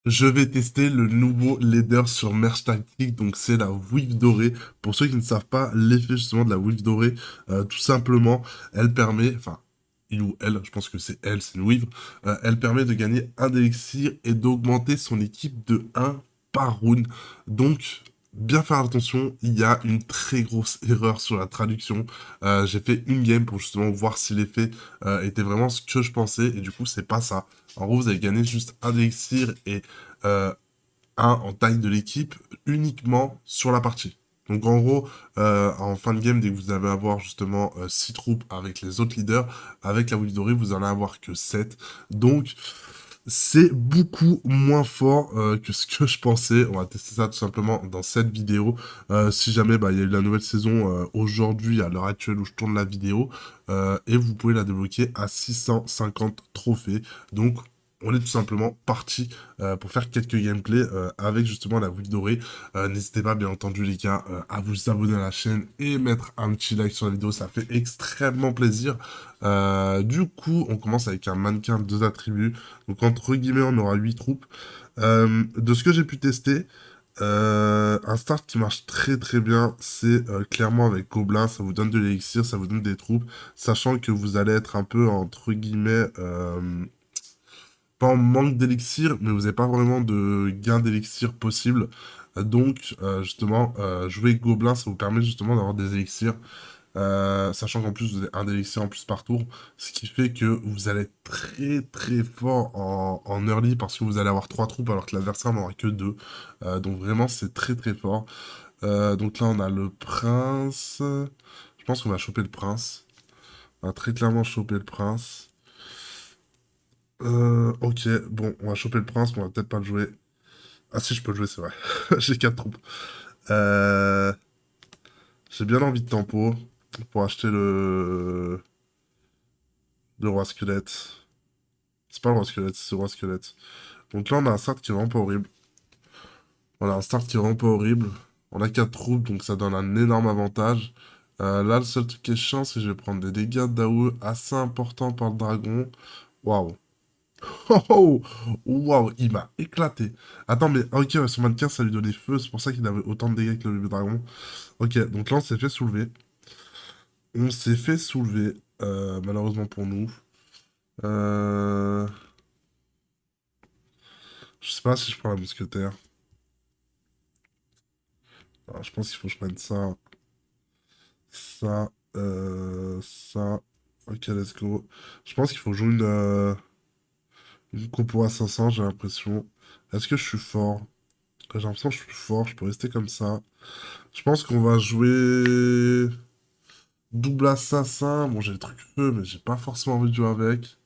Je vais tester le nouveau leader sur Merge Tactique, donc c'est la Wave dorée. Pour ceux qui ne savent pas, l'effet justement de la Wave dorée, tout simplement, elle permet, enfin, il ou elle, je pense que c'est elle, c'est une Wave, elle permet de gagner un élixir et d'augmenter son équipe de 1 par round. Donc, bien faire attention, il y a une très grosse erreur sur la traduction. J'ai fait une game pour justement voir si l'effet était vraiment ce que je pensais, et du coup, c'est pas ça. En gros, vous allez gagner juste un élixir et euh, un en taille de l'équipe uniquement sur la partie. Donc en gros, en fin de game, dès que vous allez avoir justement 6 troupes avec les autres leaders, avec la Wave dorée, vous allez avoir que 7. Donc c'est beaucoup moins fort que ce que je pensais. On va tester ça tout simplement dans cette vidéo. Si jamais bah, il y a eu la nouvelle saison aujourd'hui, à l'heure actuelle où je tourne la vidéo, et vous pouvez la débloquer à 650 trophées. Donc on est tout simplement parti pour faire quelques gameplays avec justement la Wave dorée. N'hésitez pas, bien entendu, les gars, à vous abonner à la chaîne et mettre un petit like sur la vidéo, ça fait extrêmement plaisir. Du coup, on commence avec un mannequin, 2 attributs. Donc, entre guillemets, on aura 8 troupes. De ce que j'ai pu tester, un start qui marche très très bien, c'est clairement avec Gobelin, ça vous donne de l'élixir, ça vous donne des troupes, sachant que vous allez être un peu, entre guillemets, pas en manque d'élixir, mais vous n'avez pas vraiment de gain d'élixir possible. Donc, justement, jouer Gobelin, ça vous permet justement d'avoir des élixirs, sachant qu'en plus, vous avez un élixir en plus par tour, ce qui fait que vous allez être très très fort en early, parce que vous allez avoir 3 troupes, alors que l'adversaire n'en aura que 2. Donc vraiment, c'est très très fort. Donc là, on a le prince. Je pense qu'on va choper le prince. On va très clairement choper le prince. Ok, bon, on va choper le prince, mais on va peut-être pas le jouer. Ah si, je peux le jouer, c'est vrai. J'ai 4 troupes. Euh, J'ai bien envie de tempo pour acheter le roi squelette. C'est pas le roi squelette, c'est le roi squelette. Donc là, on a un start qui est vraiment pas horrible. On a un start qui est vraiment pas horrible. On a 4 troupes, donc ça donne un énorme avantage. Là, le seul truc qui est chiant, c'est que je vais prendre des dégâts d'AOE assez importants par le dragon. Waouh. Oh, oh, waouh, il m'a éclaté. Attends, mais ok, ouais, son mannequin, ça lui donnait feu, c'est pour ça qu'il avait autant de dégâts que le bébé dragon. Ok, donc là, on s'est fait soulever. On s'est fait soulever, malheureusement pour nous. Euh... Je sais pas si je prends la mousquetaire. Alors, je pense qu'il faut que je prenne ça, ça, ça. Ok, let's go. Je pense qu'il faut jouer une compo à 500, j'ai l'impression. Est-ce que je suis fort? J'ai l'impression que je suis fort, je peux rester comme ça. Je pense qu'on va jouer double assassin. Bon, j'ai le truc feu, mais j'ai pas forcément envie de jouer avec.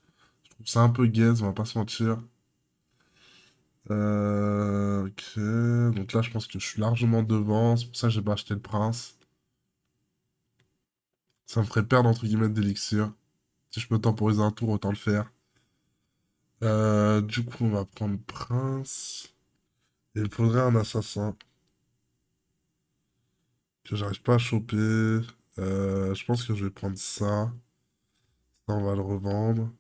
Je trouve ça un peu gaze, on va pas se mentir. Ok, donc là je pense que je suis largement devant, c'est pour ça que j'ai pas acheté le prince. Ça me ferait perdre entre guillemets d'élixir. Si je peux temporiser un tour, autant le faire. Du coup, on va prendre prince. Et il me faudrait un assassin que j'arrive pas à choper. Je pense que je vais prendre ça. Ça, on va le revendre.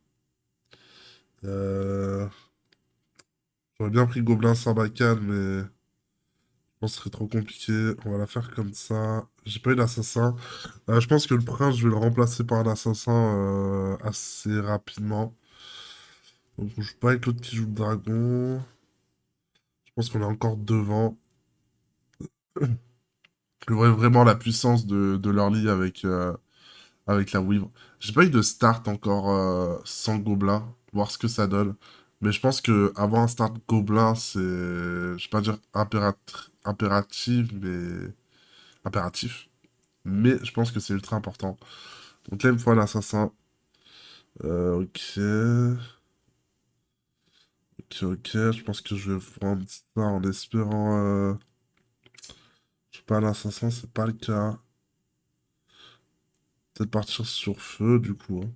Euh, J'aurais bien pris gobelin sarbacane, mais pense que ce serait trop compliqué. On va la faire comme ça. J'ai pas eu d'assassin. Je pense que le prince, je vais le remplacer par un assassin assez rapidement. Donc on joue pas avec l'autre qui joue le dragon. Je pense qu'on est encore devant. Je vois vraiment la puissance de l'early avec la Weave. J'ai pas eu de start encore sans gobelin. Voir ce que ça donne. Mais je pense que avoir un start gobelin, c'est... Je vais pas dire impératif, mais... Impératif. Mais je pense que c'est ultra important. Donc là, il me faut un assassin. Ok. Ok, ok. Je pense que je vais prendre ça en espérant. Je sais pas, un assassin, c'est pas le cas. Peut-être partir sur feu, du coup, hein.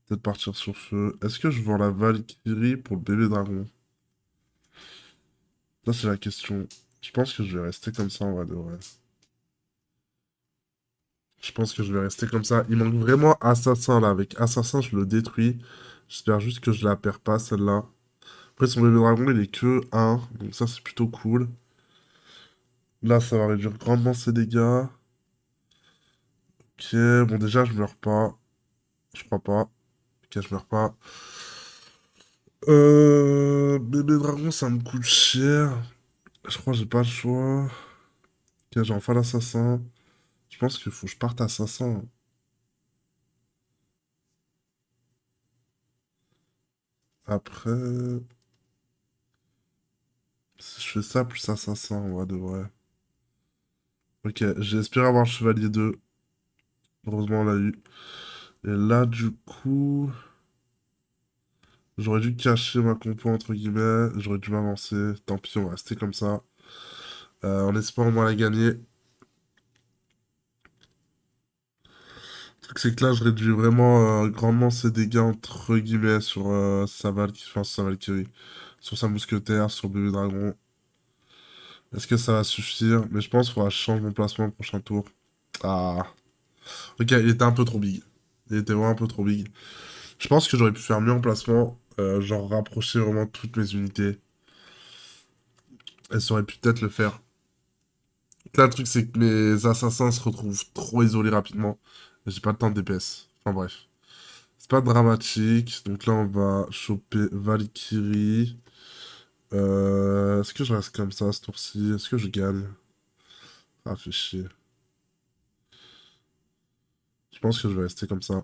Peut-être partir sur feu. Est-ce que je vends la Valkyrie pour le bébé dragon? Ça, c'est la question. Je pense que je vais rester comme ça en vrai de vrai. Je pense que je vais rester comme ça. Il manque vraiment assassin là. Avec assassin, je le détruis. J'espère juste que je la perds pas celle-là. Après, son bébé dragon, il est que 1, donc ça, c'est plutôt cool. Là, ça va réduire grandement ses dégâts. Ok, bon, déjà, je meurs pas. Je crois pas. Ok, je meurs pas. Bébé dragon, ça me coûte cher. Je crois que j'ai pas le choix. Ok, j'ai enfin l'assassin. Je pense qu'il faut que je parte assassin. Après, si je fais ça plus assassin, ouais, de vrai. Ok, j'espère avoir le chevalier 2. Heureusement, on l'a eu. Et là, du coup, j'aurais dû cacher ma compo, entre guillemets. J'aurais dû m'avancer. Tant pis, on va rester comme ça. En espérant au moins la gagner. Le truc, c'est que là, je réduis vraiment grandement ses dégâts, entre guillemets, sur enfin, sur sa Valkyrie. Sur sa mousquetaire, sur le bébé dragon. Est-ce que ça va suffire? Mais je pense qu'il faudra que je change mon placement au prochain tour. Ah. Ok, il était un peu trop big. Il était vraiment un peu trop big. Je pense que j'aurais pu faire mieux en placement. Genre rapprocher vraiment toutes mes unités. Ça aurait pu peut-être le faire. Là, le truc, c'est que mes assassins se retrouvent trop isolés rapidement. J'ai pas le temps de DPS. Enfin bref. C'est pas dramatique. Donc là, on va choper Valkyrie. Est-ce que je reste comme ça ce tour-ci? Est-ce que je gagne? Ah, fait chier. Je pense que je vais rester comme ça.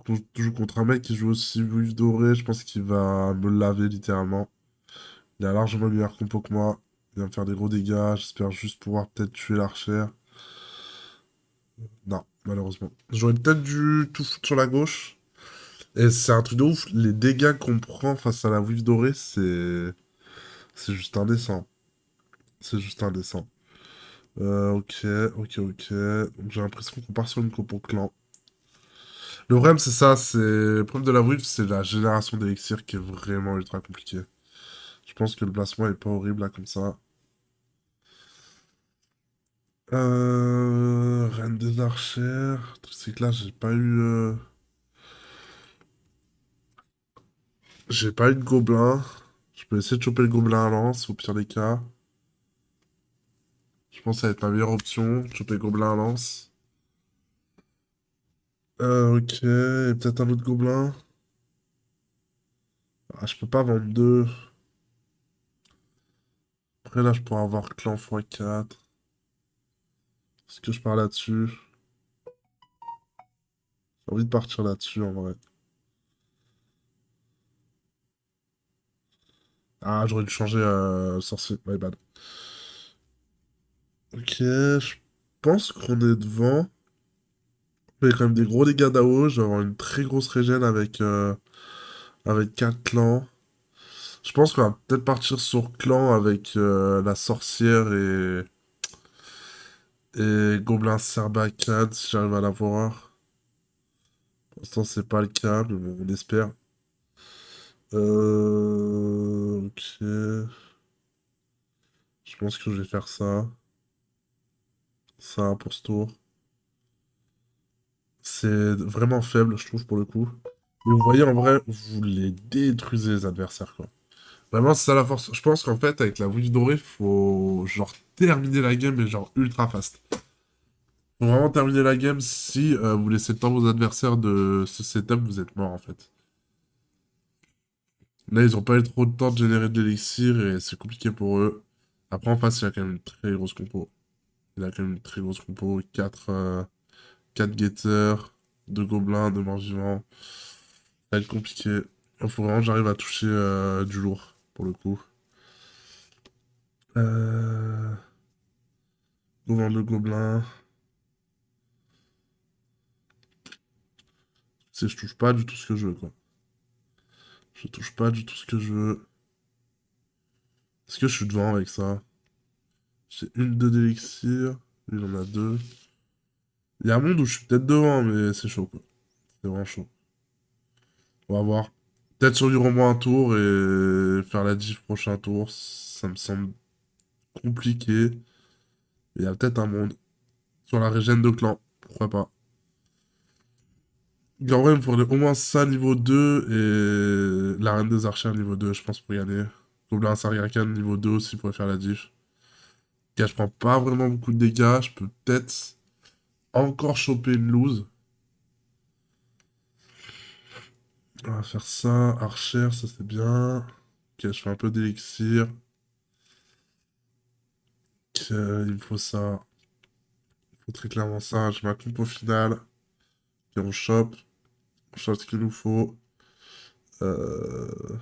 Je joue contre un mec qui joue aussi Vif Doré. Je pense qu'il va me laver littéralement. Il a largement meilleur compo que moi. Il va me faire des gros dégâts. J'espère juste pouvoir peut-être tuer l'archère. Non, malheureusement. J'aurais peut-être dû tout foutre sur la gauche. Et c'est un truc de ouf. Les dégâts qu'on prend face à la Vif Dorée, c'est juste indécent. C'est juste indécent. Ok, ok. Donc j'ai l'impression qu'on part sur une compo clan. Le problème, c'est ça. Le problème de la Vif, c'est la génération d'élixir qui est vraiment ultra compliquée. Je pense que le placement est pas horrible là comme ça. Reine des archères. Le truc, c'est que là, j'ai pas eu de gobelin. Je peux essayer de choper le gobelin à lance, au pire des cas. Je pense que ça va être ma meilleure option, choper le gobelin à lance. Ok, et peut-être un autre gobelin. Ah, je peux pas vendre deux. Après, là, je pourrais avoir clan x4. Est-ce que je pars là-dessus? J'ai envie de partir là-dessus, en vrai. Ah, j'aurais dû changer sorcier. My bad. Ok, je pense qu'on est devant. Il y a quand même des gros dégâts d'AO. Je vais avoir une très grosse régène avec 4 clans. Je pense qu'on va peut-être partir sur clan avec la sorcière et Gobelin Serbacane si j'arrive à l'avoir. Pour l'instant, c'est pas le cas, mais bon, on espère. Ok. Je pense que je vais faire ça. Ça pour ce tour. C'est vraiment faible, je trouve, pour le coup. Mais vous voyez, en vrai, vous les détruisez, les adversaires, quoi. Vraiment, c'est ça la force. Je pense qu'en fait, avec la Witch dorée, faut genre terminer la game, mais genre ultra fast. Faut vraiment terminer la game si vous laissez le temps aux adversaires de ce setup, vous êtes mort en fait. Là, ils ont pas eu trop de temps de générer de l'élixir et c'est compliqué pour eux. Après, en face, il y a quand même une très grosse compo. Il a quand même une très grosse compo. 4 guetteurs, 2 gobelins, 2 morts vivants. Ça va être compliqué. Il faut vraiment que j'arrive à toucher du lourd, pour le coup. Euh... Gobelin de gobelins. C'est, je touche pas du tout ce que je veux, quoi. Je touche pas du tout ce que je veux. Est-ce que je suis devant avec ça? J'ai une de d'élixir. Lui, il en a deux. Il y a un monde où je suis peut-être devant, mais c'est chaud, quoi. C'est vraiment chaud. On va voir. Peut-être survivre au moins un tour et faire la diff prochain tour. Ça me semble compliqué. Il y a peut-être un monde. Sur la régène de clan. Pourquoi pas? En vrai, il me faudrait au moins ça niveau 2 et la reine des archères niveau 2, je pense, pour gagner. Gobelin Sargacan niveau 2 aussi pour faire la diff. Ok, je prends pas vraiment beaucoup de dégâts, je peux peut-être encore choper une loose. On va faire ça, archère, ça c'est bien. Ok, je fais un peu d'élixir. Ok, il me faut ça. Il faut très clairement ça. Je mets un compo final. Et on chope ce qu'il nous faut. Euh,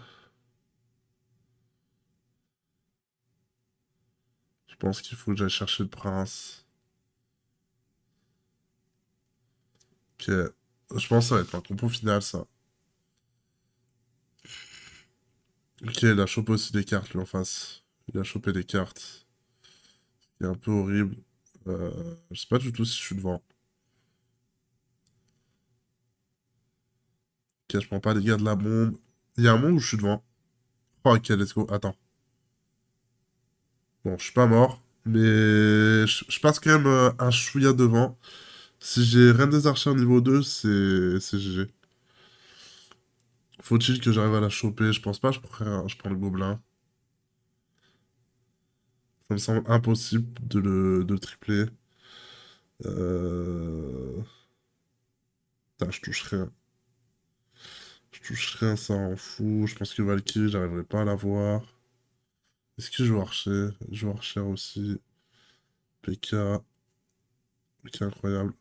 Je pense qu'il faut que j'aille chercher le prince. Ok. Je pense que ça va être un compo final, ça. Ok, il a chopé aussi des cartes, lui, en face. Il a chopé des cartes. C'est un peu horrible. Je sais pas du tout si je suis devant. Ok, je prends pas les gars de la bombe. Il y a un moment où je suis devant. Oh, ok, let's go. Attends. Bon, je suis pas mort. Mais je passe quand même un chouïa devant. Si j'ai Reine des Archers niveau 2, c'est GG. Faut-il que j'arrive à la choper? Je pense pas, je prends le gobelin. Ça me semble impossible de le tripler. Euh... Putain, je touche rien. Je touche rien, ça en fout. Je pense que Valkyrie, j'arriverai pas à l'avoir. Est-ce que je joue Archer? Je joue Archer aussi. PK. PK incroyable.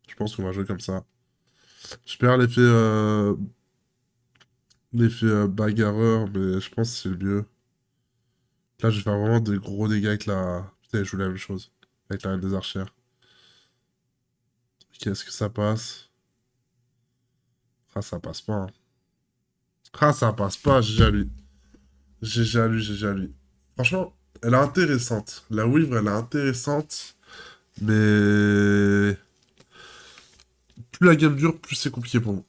Je pense qu'on va jouer comme ça. Je perds l'effet bagarreur, mais je pense que c'est le mieux. Là, je vais faire vraiment des gros dégâts avec la... Putain, je joue la même chose. Avec la reine des archères. Ok, est-ce que ça passe? Ah, ça passe pas, hein. Ah, ça passe pas, GG à lui. GG à lui, GG à lui. Franchement, elle est intéressante. La Weaver, elle est intéressante, mais plus la game dure, plus c'est compliqué pour vous.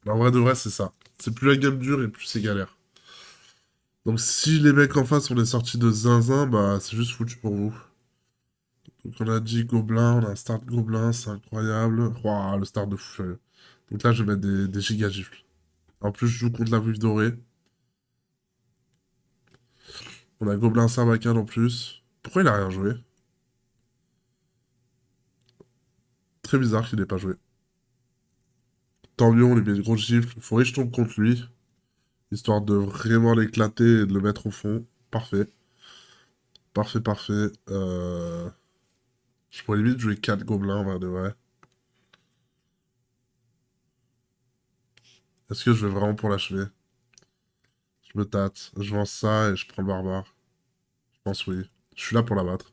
En vrai de vrai, c'est ça. C'est plus la game dure et plus c'est galère. Donc si les mecs en face, on est sortis de zinzin, bah c'est juste foutu pour vous. Donc on a dit Gobelin, on a un start Gobelin, c'est incroyable. Ouah, le start de fou furieux. Donc là, je vais mettre des giga gifles. En plus, je joue contre la Veuve Dorée. On a Gobelin Sarbacane en plus. Pourquoi il a rien joué? Très bizarre qu'il n'ait pas joué. Tant mieux, on lui met une grosse gifle. Faudrait que je tombe contre lui. Histoire de vraiment l'éclater et de le mettre au fond. Parfait. Parfait, parfait. Je pourrais limite jouer 4 gobelins, en vrai de vrai. Est-ce que je vais vraiment pour l'achever? Je me tâte. Je vends ça et je prends le barbare. Je pense oui. Je suis là pour la battre.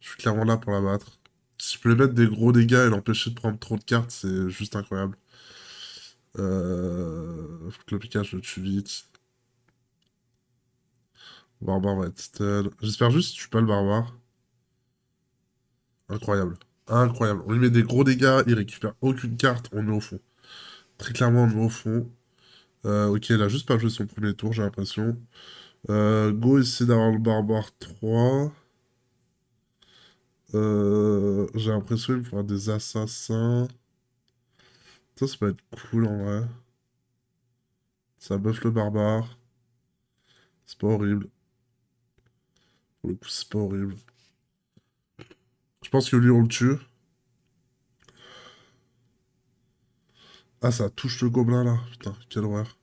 Je suis clairement là pour la battre. Si je peux lui mettre des gros dégâts et l'empêcher de prendre trop de cartes, c'est juste incroyable. Faut que le piquage je le tue vite. Barbare va être stun. J'espère juste que je tue pas le barbare. Incroyable. Incroyable. On lui met des gros dégâts, il récupère aucune carte, on est au fond. Très clairement, on est au fond. Ok, il a juste pas joué son premier tour, j'ai l'impression. Go essayer d'avoir le barbare 3. J'ai l'impression qu'il me faudra des assassins. Ça peut être cool en vrai. Ça buff le barbare. C'est pas horrible. Pour le coup, c'est pas horrible. Je pense que lui, on le tue. Ah, ça touche le gobelin là. Putain, quelle horreur.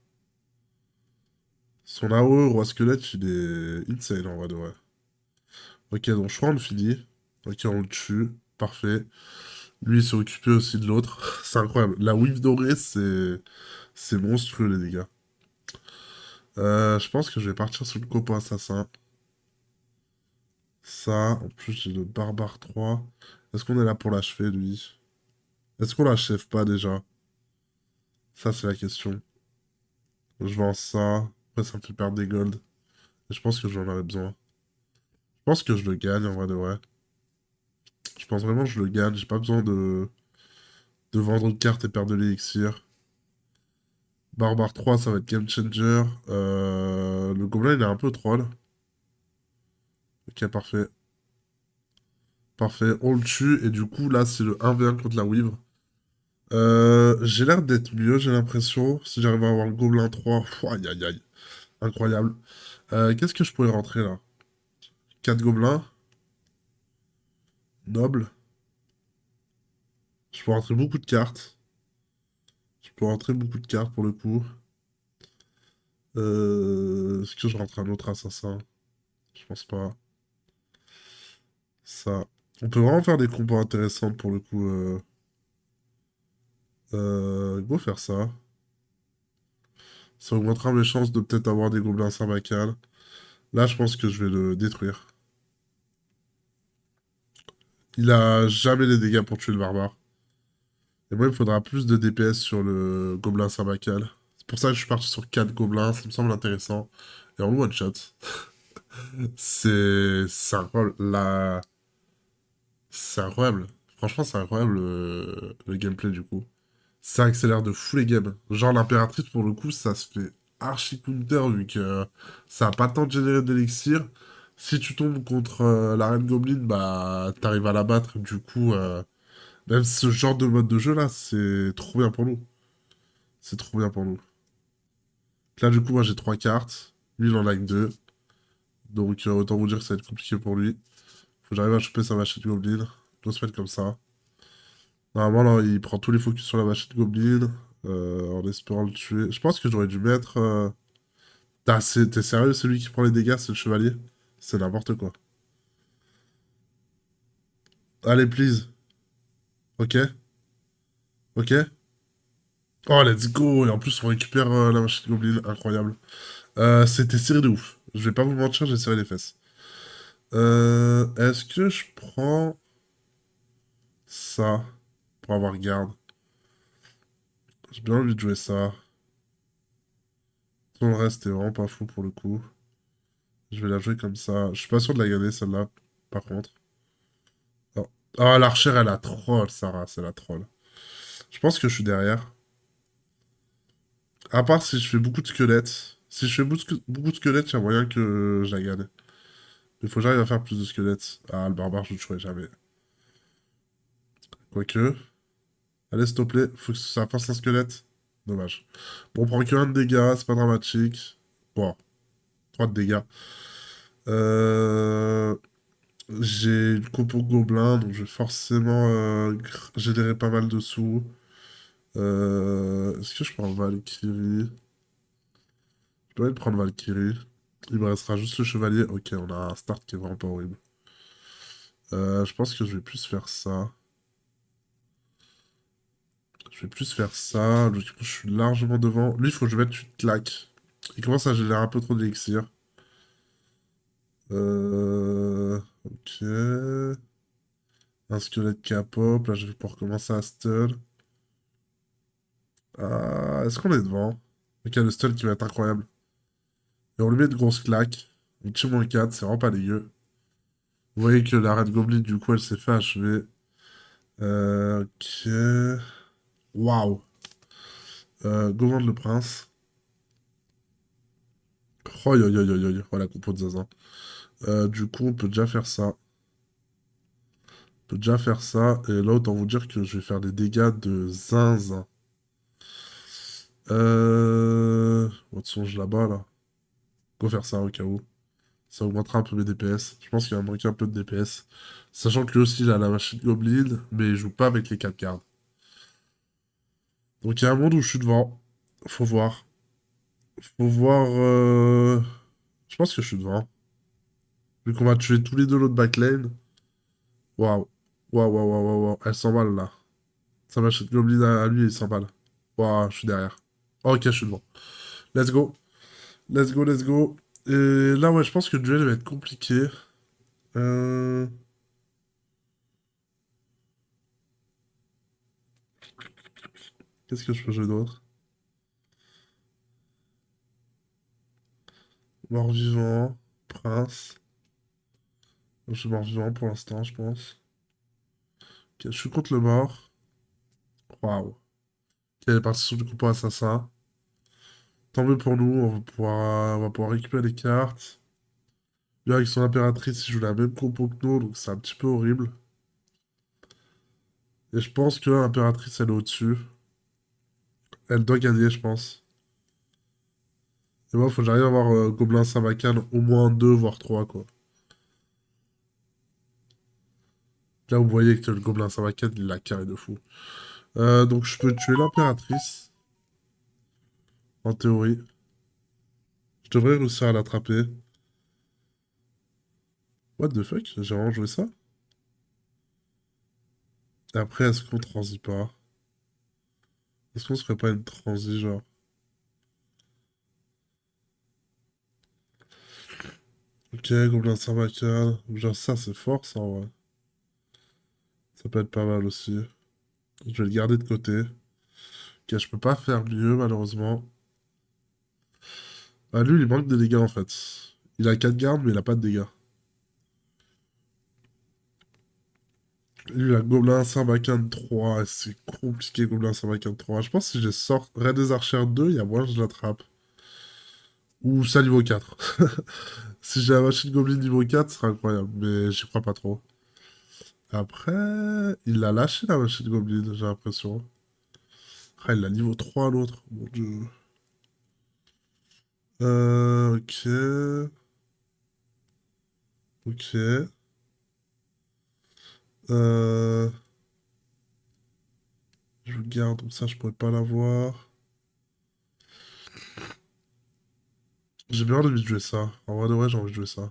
Son AOE, roi squelette, il est insane en vrai de vrai. Ok, donc je crois qu'on le finit. Ok, on le tue. Parfait. Lui, il s'est occupé aussi de l'autre. C'est incroyable. La Weave dorée, c'est monstrueux, les dégâts. Je pense que je vais partir sur le copo assassin. Ça, en plus, j'ai le barbare 3. Est-ce qu'on est là pour l'achever, lui? Est-ce qu'on l'achève pas déjà? Ça, c'est la question. Je vends ça. Après, ça me fait perdre des golds. Et je pense que j'en aurais besoin. Je pense que je le gagne, en vrai de vrai. Je pense vraiment que je le gagne. J'ai pas besoin de vendre une carte et perdre de l'élixir. Barbare 3, ça va être game changer. Le gobelin, il est un peu troll. Ok, parfait. Parfait, on le tue, et du coup, là, c'est le 1v1 contre la Weave. J'ai l'air d'être mieux, j'ai l'impression. Si j'arrive à avoir le Gobelin 3, pff, aïe aïe aïe, incroyable. Qu'est-ce que je pourrais rentrer là? 4 gobelins, noble. Je peux rentrer beaucoup de cartes. Je peux rentrer beaucoup de cartes pour le coup. Est-ce que je rentre un autre assassin? Je pense pas. Ça. On peut vraiment faire des combos intéressants pour le coup. Go faire ça. Ça augmentera mes chances de peut-être avoir des gobelins Sarbacane. Là, je pense que je vais le détruire. Il a jamais les dégâts pour tuer le barbare. Et moi, il me faudra plus de DPS sur le gobelin Sarbacane. C'est pour ça que je suis parti sur 4 gobelins. Ça me semble intéressant. Et en one shot. C'est incroyable. C'est incroyable. Franchement, c'est incroyable le gameplay du coup. Ça accélère de fou les games. Genre l'impératrice pour le coup, ça se fait archi counter vu que ça a pas le temps de générer d'élixir. Si tu tombes contre la reine Goblin, bah t'arrives à la battre. Du coup, même ce genre de mode de jeu là, c'est trop bien pour nous. C'est trop bien pour nous. Là du coup, moi j'ai 3 cartes. Lui il en a que 2. Donc autant vous dire que ça va être compliqué pour lui. Faut que j'arrive à choper sa machine Goblin. On se mettre comme ça. Normalement, là, il prend tous les focus sur la machine Goblin, en espérant le tuer. Je pense que j'aurais dû mettre... T'es sérieux, celui qui prend les dégâts, c'est le chevalier? C'est n'importe quoi. Allez, please. Ok, ok. Oh, let's go! Et en plus, on récupère la machine Goblin, incroyable. C'était serré de ouf. Je vais pas vous mentir, j'ai serré les fesses. Est-ce que je prends ça pour avoir garde? J'ai bien envie de jouer ça. Tout le reste est vraiment pas fou pour le coup. Je vais la jouer comme ça. Je suis pas sûr de la gagner, celle-là, par contre. Oh. Ah, l'archère, elle a troll, Sarah, c'est la troll. Je pense que je suis derrière. À part si je fais beaucoup de squelettes. Si je fais beaucoup de squelettes, il y a moyen que je la gagne. Il faut que j'arrive à faire plus de squelettes. Ah, le barbare, je le tuerai jamais. Quoique. Allez, s'il te plaît, faut que ça fasse un squelette. Dommage. Bon, on prend que 1 de dégâts, c'est pas dramatique. Bon, 3 de dégâts. Euh... J'ai une compo gobelin, donc je vais forcément générer pas mal de sous. Est-ce que je prends Valkyrie? Je dois aller prendre Valkyrie. Il me restera juste le chevalier. Ok, on a un start qui est vraiment pas horrible. Je pense que je vais plus faire ça. Je vais plus faire ça. Du coup, je suis largement devant. Lui, il faut que je mette une claque. Il commence à générer un peu trop d'élixir. Ok. Un squelette qui a pop. Là, je vais pouvoir commencer à stun. Ah, est-ce qu'on est devant? Ok, le stun qui va être incroyable. Et on lui met une grosse claque. On tue moins 4, c'est vraiment pas dégueu. Vous voyez que la Red Goblin, du coup, elle s'est fait achever. Ok. Waouh. Gouverne le prince. Oh, yo, yo, yo, yo, yo. Oh, la compo de Zaza. Du coup, on peut déjà faire ça. On peut déjà faire ça. Et là, autant vous dire que je vais faire des dégâts de zinzin. Votre songe là-bas, là. Go faire ça au cas où. Ça augmentera un peu mes DPS. Je pense qu'il va me manquer un peu de DPS. Sachant que lui aussi, il a la machine Goblin, mais il joue pas avec les 4 gardes. Donc il y a un monde où je suis devant. Faut voir. Faut voir. Je pense que je suis devant. Vu qu'on va tuer tous les deux l'autre backlane. Waouh. Waouh, waouh, waouh, waouh, waouh. Elle s'emballe là. Sa machine Goblin à lui, il s'emballe. Waouh, je suis derrière. Ok, je suis devant. Let's go. Let's go, let's go. Et là, ouais, je pense que le duel va être compliqué. Euh... Qu'est-ce que je peux jouer d'autre? Mort-vivant. Prince. Je suis mort-vivant pour l'instant, je pense. Ok, je suis contre le mort. Waouh. Ok, elle est partie sur du compo assassin. Tant mieux pour nous, on va pouvoir récupérer les cartes. Lui, avec son impératrice, il joue la même compo que nous, donc c'est un petit peu horrible. Et je pense que l'impératrice, elle est au-dessus. Elle doit gagner, je pense. Et moi, faut que j'arrive à avoir Gobelin Sarbacane au moins 2, voire 3 quoi. Là, vous voyez que le Gobelin Sarbacane, il l'a carré de fou. Donc, je peux tuer l'impératrice, en théorie. Je devrais réussir à l'attraper. What the fuck? J'ai vraiment joué ça? Et après, est-ce qu'on transit pas? Est-ce qu'on se ferait pas une transi, genre? Ok, Gobelin Sarbacane. Genre, ça, c'est fort, ça, en vrai. Ça peut être pas mal aussi. Je vais le garder de côté. Ok, je peux pas faire mieux, malheureusement. Ah, lui, il manque de dégâts, en fait. Il a 4 gardes, mais il a pas de dégâts. Lui, il a Gobelin Sarbacane 3. Et c'est compliqué, Gobelin Sarbacane 3. Je pense que si je sors Raid des Archères 2, il y a moyen que je l'attrape. Ou ça, niveau 4. Si j'ai la machine Goblin niveau 4, ce serait incroyable. Mais j'y crois pas trop. Après, il a lâché la machine Goblin, j'ai l'impression. Ah, il a niveau 3 l'autre. Mon dieu. Ok. Ok. Euh, je le garde, donc ça, je pourrais pas l'avoir. J'ai bien envie de jouer ça. En vrai de vrai, j'ai envie de jouer ça.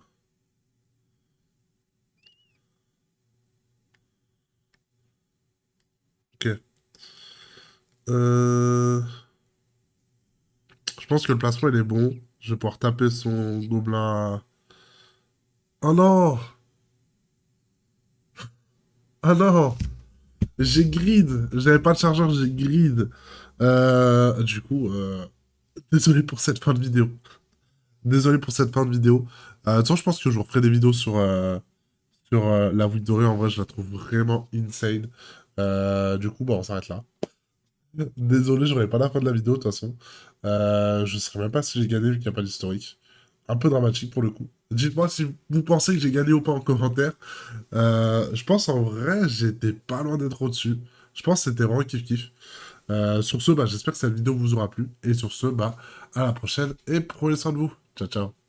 Ok. Euh, je pense que le placement, il est bon. Je vais pouvoir taper son gobelin. Oh non! Ah non! J'ai grid! J'avais pas de chargeur, j'ai grid. Du coup, désolé pour cette fin de vidéo. Désolé pour cette fin de vidéo. De toute façon, je pense que je vous referai des vidéos sur la Voûte Dorée. En vrai, je la trouve vraiment insane. Du coup, bah, on s'arrête là. Désolé, j'aurai pas la fin de la vidéo, de toute façon. Je sais même pas si j'ai gagné vu qu'il n'y a pas d'historique. Un peu dramatique pour le coup. Dites-moi si vous pensez que j'ai gagné ou pas en commentaire. Je pense en vrai, j'étais pas loin d'être au-dessus. Je pense que c'était vraiment kiff-kiff. Sur ce, bah, j'espère que cette vidéo vous aura plu. Et sur ce, bah, à la prochaine et prenez soin de vous. Ciao, ciao.